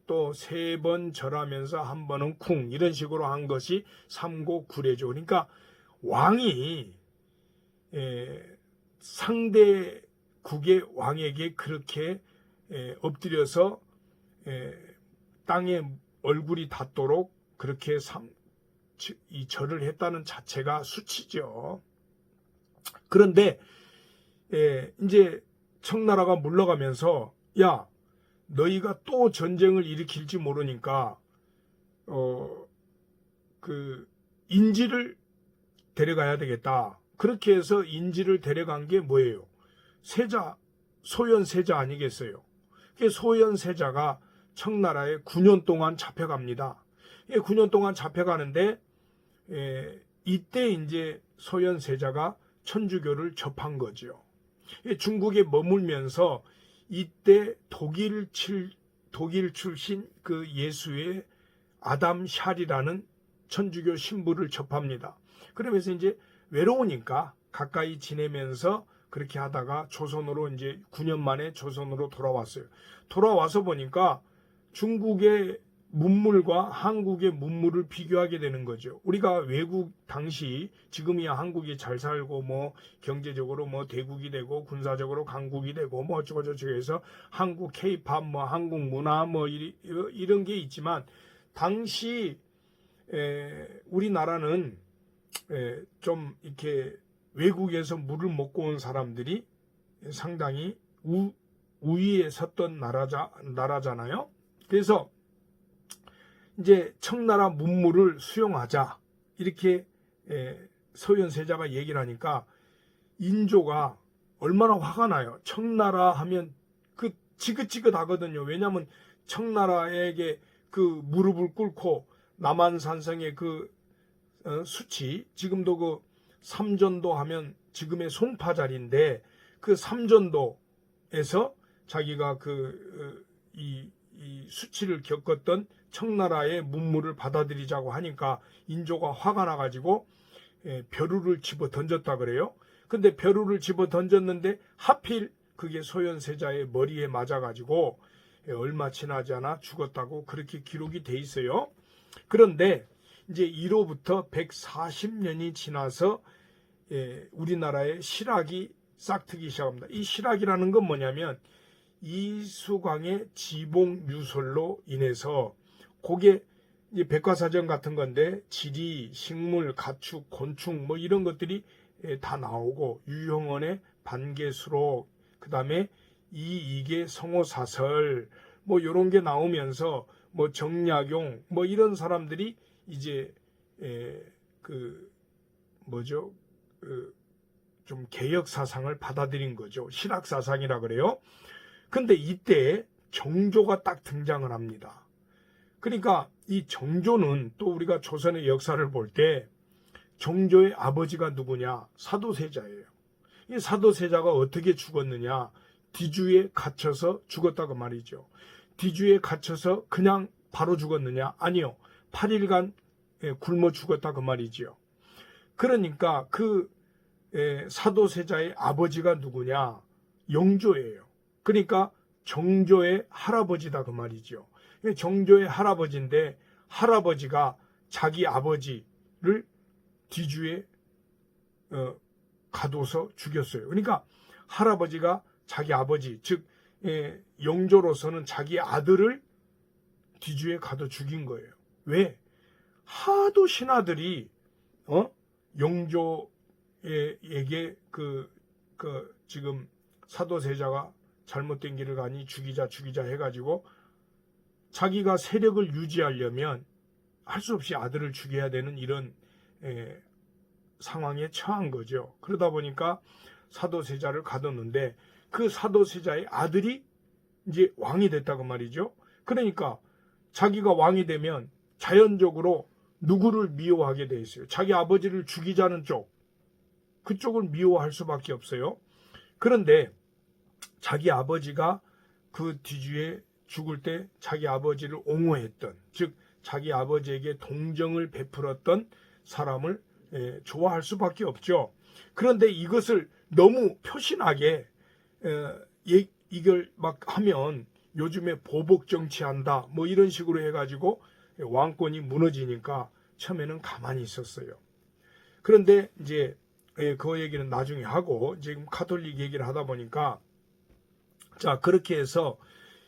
또 3번 절하면서 한 번은 쿵, 이런 식으로 한 것이 삼고구례죠. 그러니까 왕이 상대국의 왕에게 그렇게 엎드려서 땅에 얼굴이 닿도록 그렇게 이 절을 했다는 자체가 수치죠. 그런데 이제 청나라가 물러가면서 야, 너희가 또 전쟁을 일으킬지 모르니까 인지를 데려가야 되겠다. 그렇게 해서 인지를 데려간 게 뭐예요? 세자, 소현세자 아니겠어요? 소현세자가 청나라에 9년 동안 잡혀갑니다. 9년 동안 잡혀가는데 이때 이제 소현세자가 천주교를 접한 거죠. 중국에 머물면서 이때 독일 출신 그 예수의 아담 샬이라는 천주교 신부를 접합니다. 그러면서 이제 외로우니까 가까이 지내면서 그렇게 하다가 조선으로 이제 9년 만에 조선으로 돌아왔어요. 돌아와서 보니까 중국의 문물과 한국의 문물을 비교하게 되는 거죠. 우리가 외국 당시 지금이야 한국이 잘 살고 뭐 경제적으로 뭐 대국이 되고 군사적으로 강국이 되고 뭐 어쩌고저쩌고 해서 한국 K-팝 뭐 한국 문화 뭐 이런 게 있지만 당시 우리나라는 좀 이렇게 외국에서 물을 먹고 온 사람들이 상당히 우위에 섰던 나라잖아요. 그래서 이제 청나라 문물을 수용하자 이렇게 서현세자가 얘기를 하니까 인조가 얼마나 화가 나요. 청나라 하면 그 지긋지긋하거든요. 왜냐하면 청나라에게 그 무릎을 꿇고 남한산성의 그 수치, 지금도 그 삼전도 하면 지금의 송파 자리인데 그 삼전도에서 자기가 이 수치를 겪었던 청나라의 문물을 받아들이자고 하니까 인조가 화가 나가지고 벼루를 집어 던졌다 그래요. 근데 벼루를 집어 던졌는데 하필 그게 소현세자의 머리에 맞아가지고 얼마 지나지 않아 죽었다고 그렇게 기록이 돼 있어요. 그런데 이제 이로부터 140년이 지나서 우리나라의 실학이 싹트기 시작합니다. 이 실학이라는 건 뭐냐면 이수광의 지봉유설로 인해서 그게 이제 백과사전 같은 건데 지리, 식물, 가축, 곤충 뭐 이런 것들이 다 나오고 유형원의 반개수록 그 다음에 이익의 성호사설 뭐 이런 게 나오면서 뭐 정약용 뭐 이런 사람들이 이제 좀 개혁 사상을 받아들인 거죠. 실학 사상이라 그래요. 근데 이때 정조가 딱 등장을 합니다. 그러니까 이 정조는 또 우리가 조선의 역사를 볼 때 정조의 아버지가 누구냐? 사도세자예요. 이 사도세자가 어떻게 죽었느냐? 뒤주에 갇혀서 죽었다고 말이죠. 뒤주에 갇혀서 그냥 바로 죽었느냐? 아니요. 8일간 굶어 죽었다 그 말이죠. 그러니까 그 사도세자의 아버지가 누구냐? 영조예요. 그러니까 정조의 할아버지다 그 말이죠. 정조의 할아버지인데 할아버지가 자기 아버지를 뒤주에 가둬서 죽였어요. 그러니까 할아버지가 자기 아버지 즉 영조로서는 자기 아들을 뒤주에 가둬 죽인 거예요. 왜? 하도 신하들이 영조에게 지금 사도세자가 잘못된 길을 가니 죽이자 해가지고 자기가 세력을 유지하려면 할 수 없이 아들을 죽여야 되는 이런 상황에 처한 거죠. 그러다 보니까 사도세자를 가뒀는데 그 사도세자의 아들이 이제 왕이 됐다고 말이죠. 그러니까 자기가 왕이 되면 자연적으로 누구를 미워하게 돼 있어요. 자기 아버지를 죽이자는 쪽, 그쪽을 미워할 수밖에 없어요. 그런데 자기 아버지가 그 뒤주에 죽을 때 자기 아버지를 옹호했던, 즉 자기 아버지에게 동정을 베풀었던 사람을 좋아할 수밖에 없죠. 그런데 이것을 너무 표신하게 이걸 막 하면 요즘에 보복 정치한다 뭐 이런 식으로 해가지고 왕권이 무너지니까 처음에는 가만히 있었어요. 그런데 이제 그 얘기는 나중에 하고 지금 가톨릭 얘기를 하다 보니까 자 그렇게 해서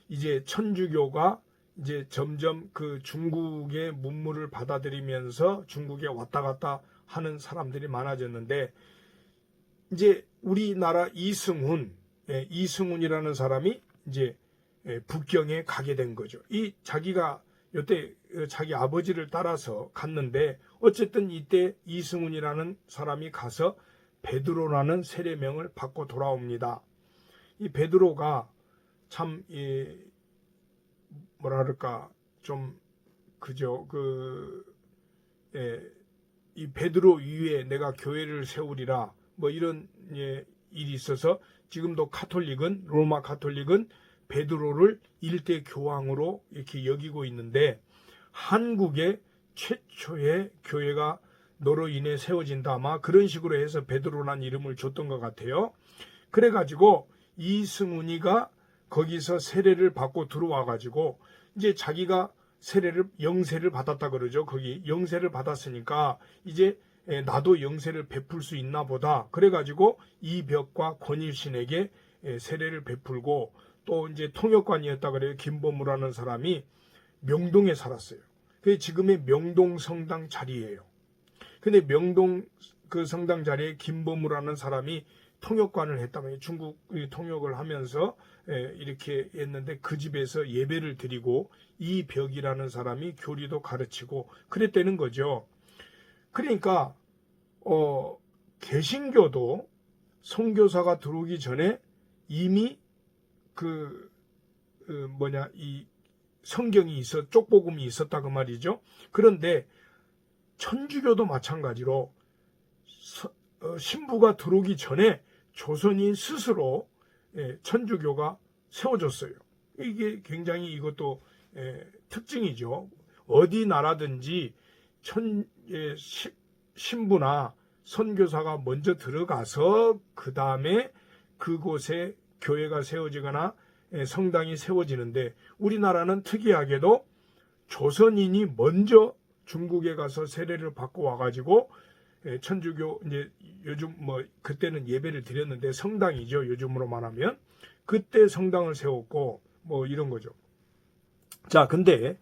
이제 천주교가 이제 점점 그 중국의 문물을 받아들이면서 중국에 왔다 갔다 하는 사람들이 많아졌는데 이제 우리나라 이승훈이라는 사람이 이제 북경에 가게 된 거죠. 이 자기가 이때 자기 아버지를 따라서 갔는데 어쨌든 이때 이승훈이라는 사람이 가서 베드로라는 세례명을 받고 돌아옵니다. 이 베드로가 참 뭐랄까 좀 그죠 이 베드로 위에 내가 교회를 세우리라 뭐 이런 일이 있어서 지금도 로마 가톨릭은 베드로를 일대 교황으로 이렇게 여기고 있는데 한국의 최초의 교회가 너로 인해 세워진다 아마 그런 식으로 해서 베드로라는 이름을 줬던 것 같아요. 그래가지고 이승훈이가 거기서 세례를 받고 들어와가지고 이제 자기가 영세를 받았다 그러죠. 거기 영세를 받았으니까 이제 나도 영세를 베풀 수 있나 보다. 그래가지고 이벽과 권일신에게 세례를 베풀고, 또 이제 통역관이었다 그래요. 김보무라는 사람이 명동에 살았어요. 그게 지금의 명동 성당 자리예요. 근데 명동 그 성당 자리에 김보무라는 사람이 통역관을 했다면, 중국 통역을 하면서 이렇게 했는데, 그 집에서 예배를 드리고 이벽이라는 사람이 교리도 가르치고 그랬다는 거죠. 그러니까 개신교도 선교사가 들어오기 전에 이미 이 성경이 쪽복음이 있었다 그 말이죠. 그런데 천주교도 마찬가지로 신부가 들어오기 전에 조선인 스스로 천주교가 세워졌어요. 이게 굉장히 이것도 특징이죠. 어디 나라든지 신부나 선교사가 먼저 들어가서 그 다음에 그곳에 교회가 세워지거나 성당이 세워지는데, 우리나라는 특이하게도 조선인이 먼저 중국에 가서 세례를 받고 와가지고 천주교, 이제 요즘 그때는 예배를 드렸는데 성당이죠. 요즘으로 말하면 그때 성당을 세웠고 이런 거죠. 자, 근데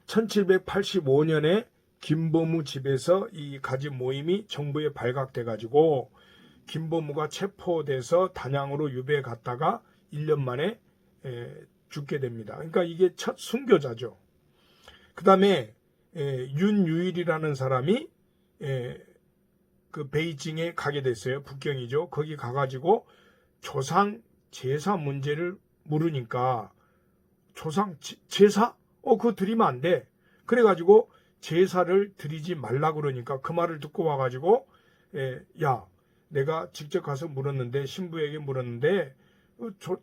1785년에 김보무 집에서 이 가진 모임이 정부에 발각돼 가지고 김보무가 체포돼서 단양으로 유배에 갔다가 1년 만에 죽게 됩니다. 그러니까 이게 첫 순교자죠. 그 다음에 윤유일이라는 사람이 그 베이징에 가게 됐어요. 북경이죠. 거기 가가지고 조상 제사 문제를 물으니까, 조상 제사? 그거 드리면 안 돼. 그래가지고 제사를 드리지 말라 그러니까 그 말을 듣고 와가지고 야, 내가 직접 가서 물었는데, 신부에게 물었는데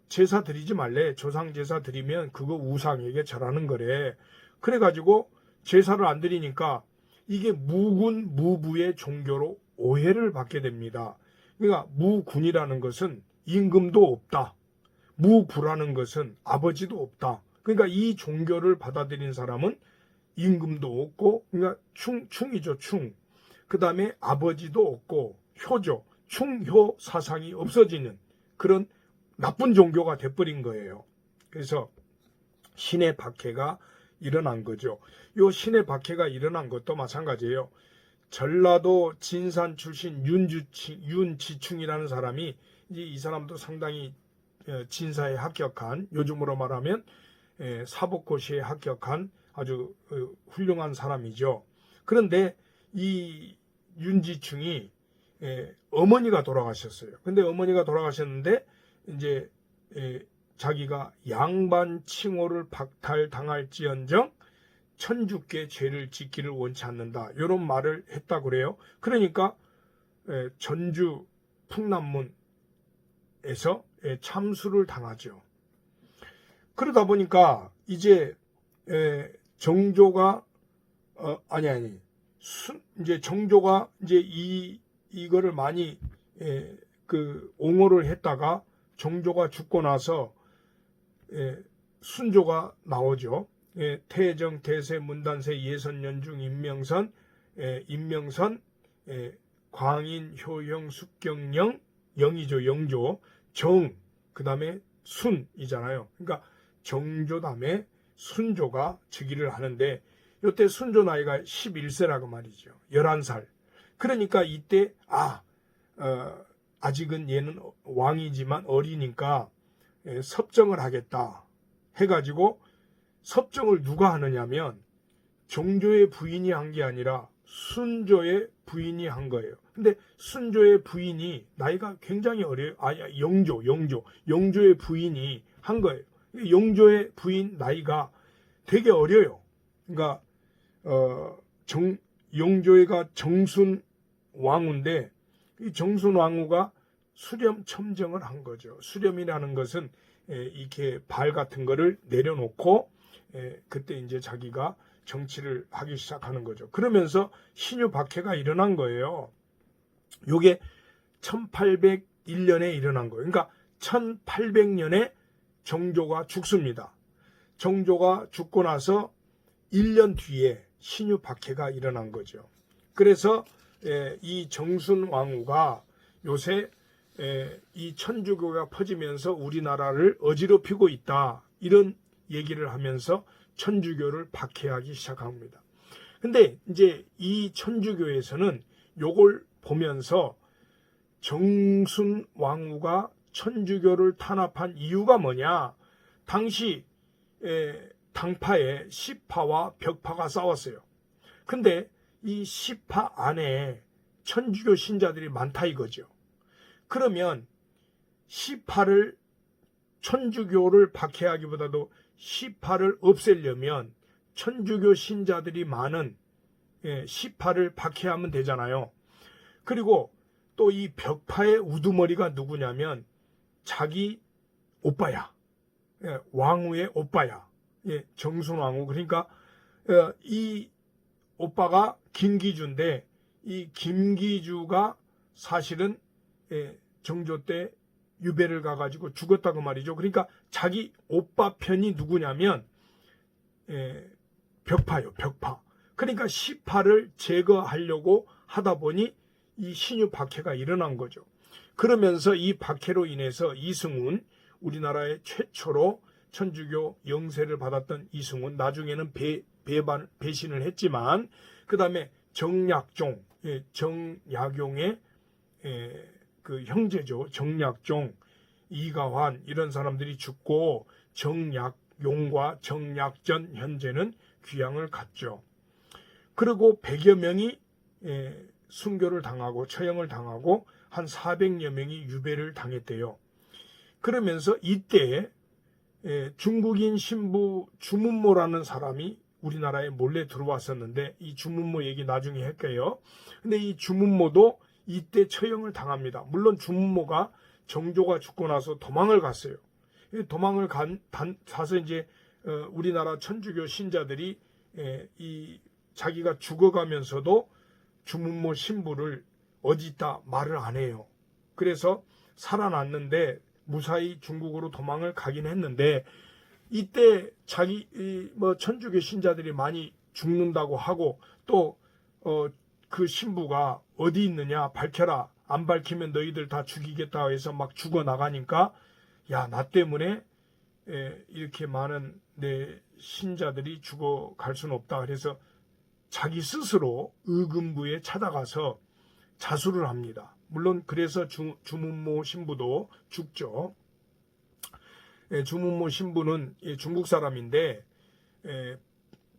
제사 드리지 말래. 조상 제사 드리면 그거 우상에게 절하는 거래. 그래가지고 제사를 안 드리니까 이게 무군 무부의 종교로 오해를 받게 됩니다. 그러니까 무군이라는 것은 임금도 없다. 무부라는 것은 아버지도 없다. 그러니까 이 종교를 받아들인 사람은 임금도 없고, 그러니까 충이죠, 충. 그 다음에 아버지도 없고, 효죠. 충효 사상이 없어지는 그런 나쁜 종교가 돼버린 거예요. 그래서 신의 박해가 일어난 거죠. 요 신의 박해가 일어난 것도 마찬가지예요. 전라도 진산 출신 윤지충이라는 사람이, 이제 이 사람도 상당히 진사에 합격한, 요즘으로 말하면 사법고시에 합격한 아주 훌륭한 사람이죠. 그런데 이 윤지충이 어머니가 돌아가셨어요. 근데 어머니가 돌아가셨는데 이제 자기가 양반 칭호를 박탈당할지언정 천주께 죄를 짓기를 원치 않는다, 이런 말을 했다 그래요. 그러니까 전주 풍남문에서 참수를 당하죠. 그러다 보니까 이제 정조가 이제 정조가 이제 이거를 많이 옹호를 했다가 정조가 죽고 나서 순조가 나오죠. 태정, 대세, 문단세, 예선, 연중, 임명선, 광인, 효형, 숙경령, 영이죠, 영조, 정, 그 다음에 순이잖아요. 그러니까 정조 다음에 순조가 즉위를 하는데, 이때 순조 나이가 11세라고 말이죠. 11살. 그러니까 이때 아직은 얘는 왕이지만 어리니까 섭정을 하겠다 해가지고, 섭정을 누가 하느냐면 정조의 부인이 한 게 아니라 순조의 부인이 한 거예요. 근데 순조의 부인이 나이가 굉장히 어려요. 영조의 부인이 한 거예요. 영조의 부인 나이가 되게 어려요. 그러니까 영조가 정순 왕후인데, 이 정순 왕후가 수렴 첨정을 한 거죠. 수렴이라는 것은 이렇게 발 같은 거를 내려놓고 그때 이제 자기가 정치를 하기 시작하는 거죠. 그러면서 신유 박해가 일어난 거예요. 요게 1801년에 일어난 거예요. 그러니까 1800년에 정조가 죽습니다. 정조가 죽고 나서 1년 뒤에 신유 박해가 일어난 거죠. 그래서 이 정순 왕후가 요새 이 천주교가 퍼지면서 우리나라를 어지럽히고 있다, 이런 얘기를 하면서 천주교를 박해하기 시작합니다. 근데 이제 이 천주교에서는 요걸 보면서 정순 왕후가 천주교를 탄압한 이유가 뭐냐, 당시 당파에 시파와 벽파가 싸웠어요. 근데 이 시파 안에 천주교 신자들이 많다 이거죠. 그러면 시파를, 천주교를 박해하기보다도 시파를 없애려면 천주교 신자들이 많은 시파를 박해하면 되잖아요. 그리고 또 이 벽파의 우두머리가 누구냐면 자기 오빠야. 왕후의 오빠야. 정순 왕후. 그러니까 이 오빠가 김기주인데, 이 김기주가 사실은 정조 때 유배를 가가지고 죽었다고 말이죠. 그러니까 자기 오빠 편이 누구냐면 벽파요, 벽파. 그러니까 시파를 제거하려고 하다 보니 이 신유 박해가 일어난 거죠. 그러면서 이 박해로 인해서 이승훈, 우리나라의 최초로 천주교 영세를 받았던 이승훈, 나중에는 배신을 했지만, 그 다음에 정약종, 정약용의 그 형제죠. 정약종, 이가환, 이런 사람들이 죽고 정약용과 정약전 현재는 귀향을 갔죠. 그리고 100여 명이 순교를 당하고 처형을 당하고 한 400여 명이 유배를 당했대요. 그러면서 이때 중국인 신부 주문모라는 사람이 우리나라에 몰래 들어왔었는데, 이 주문모 얘기 나중에 할게요. 근데 이 주문모도 이때 처형을 당합니다. 물론 주문모가 정조가 죽고 나서 도망을 갔어요. 도망을 가서 이제 우리나라 천주교 신자들이 이 자기가 죽어가면서도 주문모 신부를 어디 있다 말을 안 해요. 그래서 살아났는데 무사히 중국으로 도망을 가긴 했는데, 이때 자기 천주교 신자들이 많이 죽는다고 하고, 또 그 신부가 어디 있느냐 밝혀라, 안 밝히면 너희들 다 죽이겠다 해서 막 죽어나가니까, 야, 나 때문에 이렇게 많은 내 신자들이 죽어갈 수는 없다. 그래서 자기 스스로 의금부에 찾아가서 자수를 합니다. 물론 그래서 주문모 신부도 죽죠. 주문모 신부는 중국 사람인데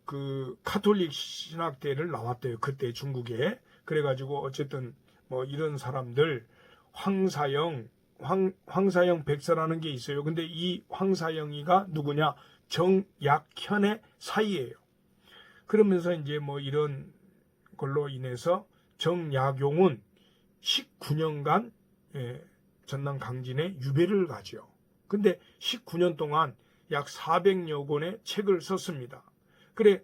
그 카톨릭 신학대를 나왔대요. 그때 중국에. 그래가지고 어쨌든 뭐 이런 사람들, 황사영 백서라는 게 있어요. 근데 이 황사영이가 누구냐? 정약현의 사이예요. 그러면서 이제 뭐 이런 걸로 인해서 정약용은 19년간 전남 강진에 유배를 가죠. 근데 19년 동안 약 400여 권의 책을 썼습니다. 그래,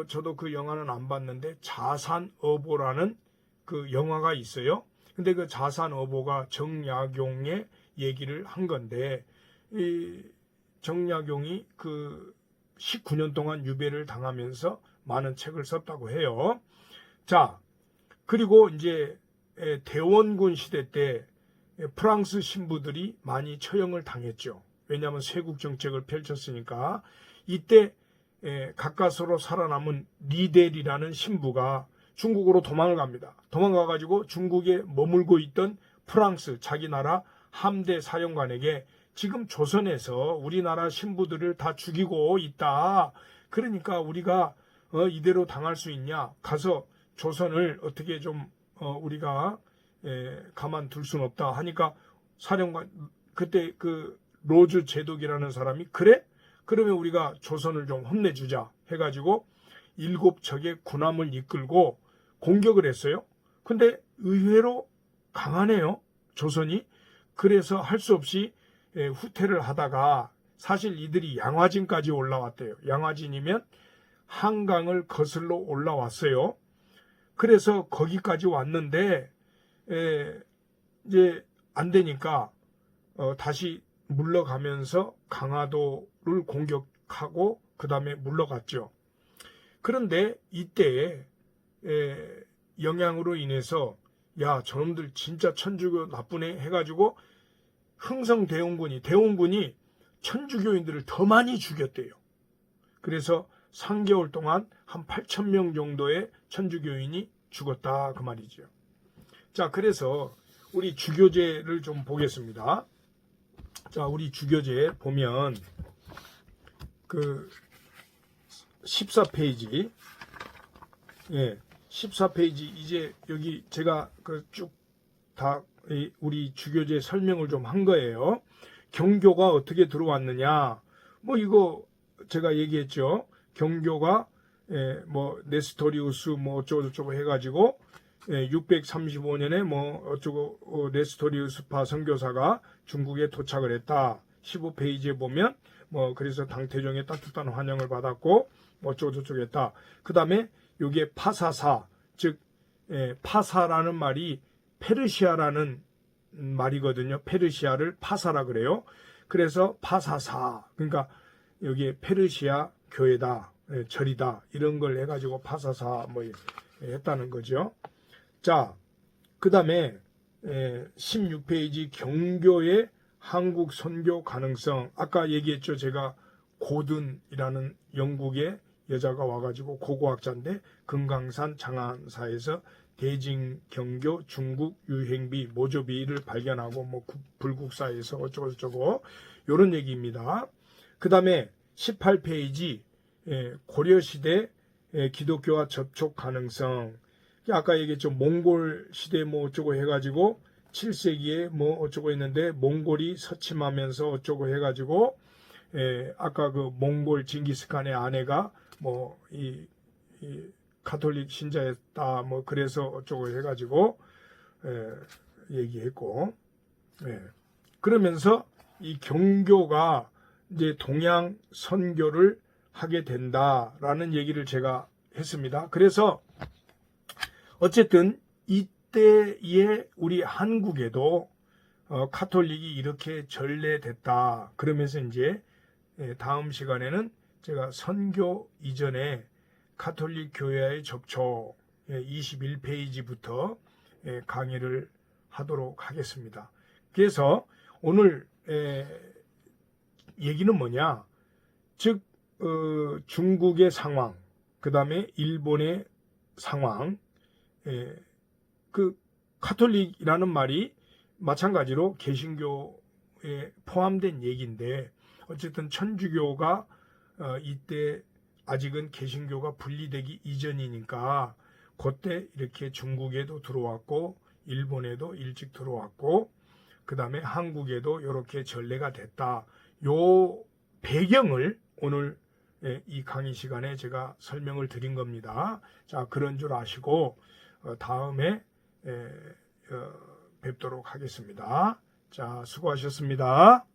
저도 그 영화는 안 봤는데, 자산어보라는 그 영화가 있어요. 근데 그 자산어보가 정약용의 얘기를 한 건데, 이 정약용이 그 19년 동안 유배를 당하면서 많은 책을 썼다고 해요. 자, 그리고 이제 대원군 시대 때 프랑스 신부들이 많이 처형을 당했죠. 왜냐하면 쇄국 정책을 펼쳤으니까. 이때 가까스로 살아남은 리델이라는 신부가 중국으로 도망을 갑니다. 도망가가지고 중국에 머물고 있던 프랑스, 자기 나라 함대 사령관에게 지금 조선에서 우리나라 신부들을 다 죽이고 있다. 그러니까 우리가 이대로 당할 수 있냐? 가서 조선을 어떻게 좀 우리가 가만둘 수는 없다 하니까, 사령관, 그때 그 로즈 제독이라는 사람이, 그래? 그러면 우리가 조선을 좀 혼내주자 해가지고 7척의 군함을 이끌고 공격을 했어요. 근데 의외로 강하네요, 조선이. 그래서 할 수 없이 후퇴를 하다가, 사실 이들이 양화진까지 올라왔대요. 양화진이면 한강을 거슬러 올라왔어요. 그래서 거기까지 왔는데 이제 안 되니까 다시 물러가면서 강화도를 공격하고 그 다음에 물러갔죠. 그런데 이때 영향으로 인해서 야 저놈들 진짜 천주교 나쁘네 해가지고 흥성대원군이 천주교인들을 더 많이 죽였대요. 그래서 3개월 동안 한 8,000명 정도의 천주교인이 죽었다 그 말이죠. 자, 그래서 우리 주교제를 좀 보겠습니다. 자, 우리 주교제 보면 그 14페이지 14페이지 이제 여기 제가 그 쭉 다 우리 주교제 설명을 좀 한 거예요. 경교가 어떻게 들어왔느냐? 뭐 이거 제가 얘기했죠. 경교가 뭐 네스토리우스 뭐 어쩌고저쩌고 해가지고 635년에 뭐 어쩌고 네스토리우스파 선교사가 중국에 도착을 했다. 15페이지에 보면 뭐 그래서 당태종의 따뜻한 환영을 받았고 뭐 어쩌고저쩌고 했다. 그 다음에 여기에 파사사 즉 파사라는 말이 페르시아라는 말이거든요. 페르시아를 파사라 그래요. 그래서 파사사 그러니까 여기에 페르시아 교회다 절이다 이런 걸 해가지고 파사사 뭐 했다는 거죠. 자, 그 다음에 16페이지 경교의 한국 선교 가능성 아까 얘기했죠. 제가 고든이라는 영국의 여자가 와가지고 고고학자인데 금강산 장안사에서 대징 경교 중국 유행비 모조비를 발견하고 뭐 불국사에서 어쩌고저쩌고 이런 얘기입니다. 그 다음에 18페이지 고려시대 기독교와 접촉 가능성 아까 얘기했죠. 몽골 시대 뭐 어쩌고 해가지고 7세기에 뭐 어쩌고 했는데 몽골이 서침하면서 어쩌고 해가지고 아까 그 몽골 징기스칸의 아내가 뭐 이 가톨릭 신자였다 뭐 그래서 어쩌고 해가지고 얘기했고 그러면서 이 경교가 이제 동양 선교를 하게 된다라는 얘기를 제가 했습니다. 그래서 어쨌든 이때의 우리 한국에도 가톨릭이 이렇게 전래됐다. 그러면서 이제 다음 시간에는 제가 선교 이전에 가톨릭 교회와의 접촉 21페이지부터 강의를 하도록 하겠습니다. 그래서 오늘 얘기는 뭐냐? 즉 중국의 상황, 그 다음에 일본의 상황, 그 가톨릭이라는 말이 마찬가지로 개신교에 포함된 얘기인데 어쨌든 천주교가 이때 아직은 개신교가 분리되기 이전이니까 그때 이렇게 중국에도 들어왔고 일본에도 일찍 들어왔고 그 다음에 한국에도 이렇게 전래가 됐다. 요 배경을 오늘 이 강의 시간에 제가 설명을 드린 겁니다. 자, 그런 줄 아시고 다음에 뵙도록 하겠습니다. 자, 수고하셨습니다.